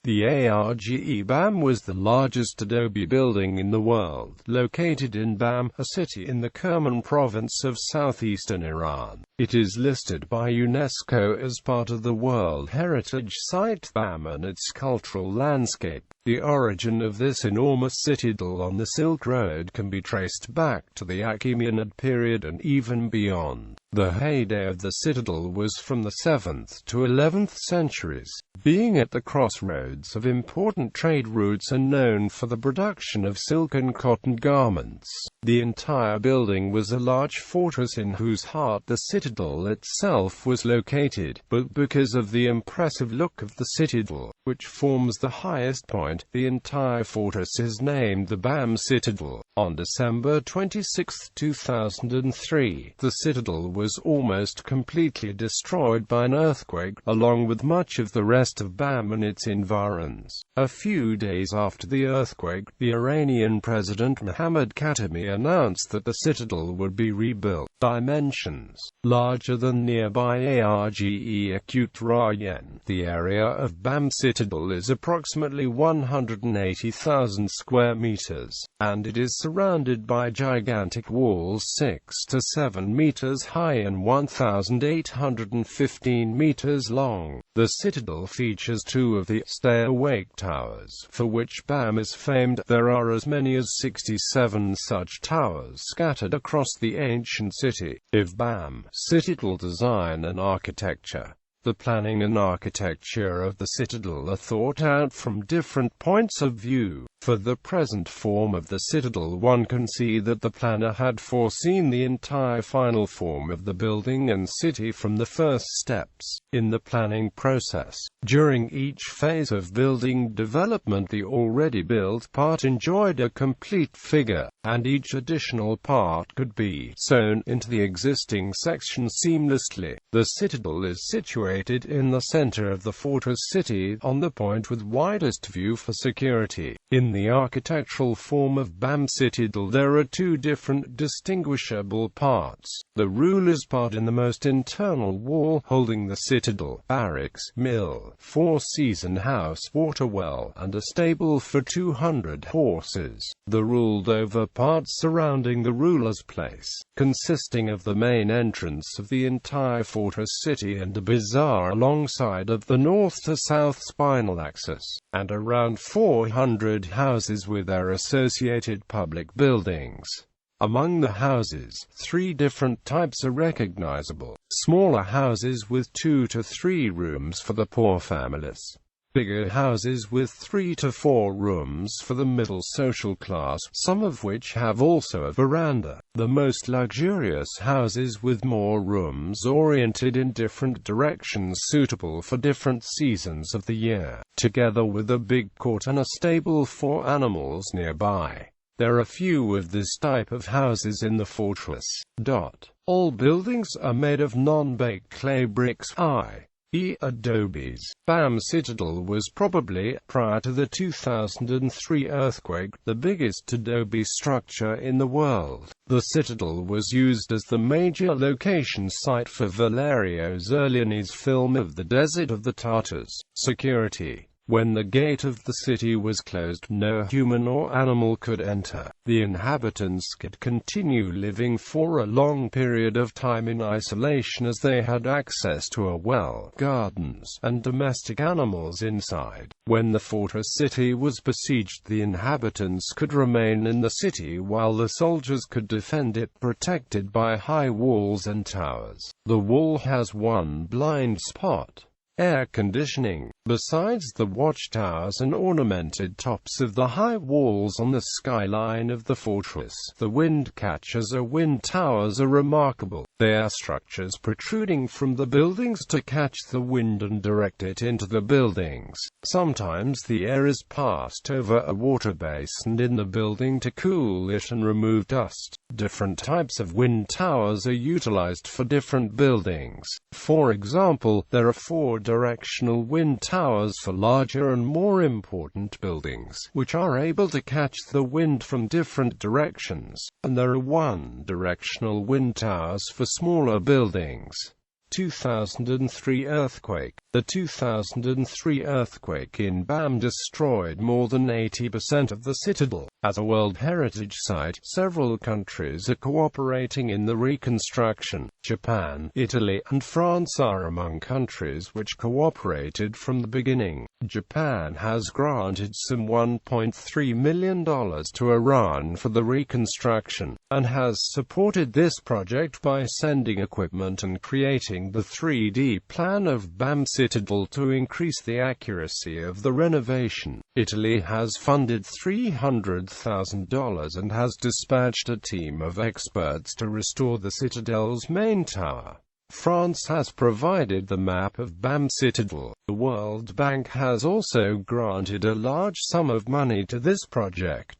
The Arg-e Bam was the largest adobe building in the world, located in Bam, a city in the Kermān Province of southeastern Iran. It is listed by UNESCO as part of the World Heritage Site Bam and its cultural landscape. The origin of this enormous citadel on the Silk Road can be traced back to the Achaemenid period and even beyond. The heyday of the citadel was from the 7th to 11th centuries, being at the crossroads of important trade routes and known for the production of silk and cotton garments. The entire building was a large fortress in whose heart the citadel itself was located, but because of the impressive look of the citadel, which forms the highest point, the entire fortress is named the Bam Citadel. On December 26, 2003, the citadel was almost completely destroyed by an earthquake, along with much of the rest of Bam and its environs. A few days after the earthquake, the Iranian President Mohammad Khatami announced that the citadel would be rebuilt. Dimensions larger than nearby Arg-e Bam. The area of Bam Citadel is approximately 180,000 square meters, and it is surrounded by gigantic walls 6 to 7 meters high and 1,815 meters long. The citadel features two of the stay-awake towers, for which Bam is famed. There are as many as 67 such towers scattered across the ancient city of Bam. Citadel design and architecture. The planning and architecture of the citadel are thought out from different points of view. For the present form of the citadel, one can see that the planner had foreseen the entire final form of the building and city from the first steps in the planning process. During each phase of building development, the already built part enjoyed a complete figure, and each additional part could be sewn into the existing section seamlessly. The citadel is situated in the center of the fortress city, on the point with widest view for security. In the architectural form of Bam Citadel, there are two different distinguishable parts. The ruler's part in the most internal wall, holding the citadel, barracks, mill, four-season house, water well, and a stable for 200 horses. The ruled-over part surrounding the ruler's place, consisting of the main entrance of the entire fortress city and a bazaar alongside of the north to south spinal axis, and around 400 houses with their associated public buildings. Among the houses, three different types are recognizable: smaller houses with 2 to 3 rooms for the poor families, bigger houses with 3 to 4 rooms for the middle social class, some of which have also a veranda. The most luxurious houses with more rooms oriented in different directions suitable for different seasons of the year, together with a big court and a stable for animals nearby. There are few of this type of houses in the fortress. All buildings are made of non-baked clay bricks, i.e. adobes. Bam Citadel was probably, prior to the 2003 earthquake, the biggest adobe structure in the world. The citadel was used as the major location site for Valerio Zerlini's film of The Desert of the Tartars. Security. When the gate of the city was closed, no human or animal could enter. The inhabitants could continue living for a long period of time in isolation, as they had access to a well, gardens, and domestic animals inside. When the fortress city was besieged, the inhabitants could remain in the city while the soldiers could defend it, protected by high walls and towers. The wall has one blind spot: air conditioning. Besides the watchtowers and ornamented tops of the high walls on the skyline of the fortress, the wind catchers or wind towers are remarkable. They are structures protruding from the buildings to catch the wind and direct it into the buildings. Sometimes the air is passed over a water basin in the building to cool it and remove dust. Different types of wind towers are utilized for different buildings. For example, there are 4-directional wind towers for larger and more important buildings, which are able to catch the wind from different directions, and there are 1-directional wind towers for smaller buildings. 2003 earthquake. The 2003 earthquake in Bam destroyed more than 80% of the citadel. As a World Heritage Site, several countries are cooperating in the reconstruction. Japan, Italy, and France are among countries which cooperated from the beginning. Japan has granted some $1.3 million to Iran for the reconstruction, and has supported this project by sending equipment and creating the 3D plan of Bam Citadel to increase the accuracy of the renovation. Italy has funded $300,000 and has dispatched a team of experts to restore the Citadel's main tower. France has provided the map of Bam Citadel. The World Bank has also granted a large sum of money to this project.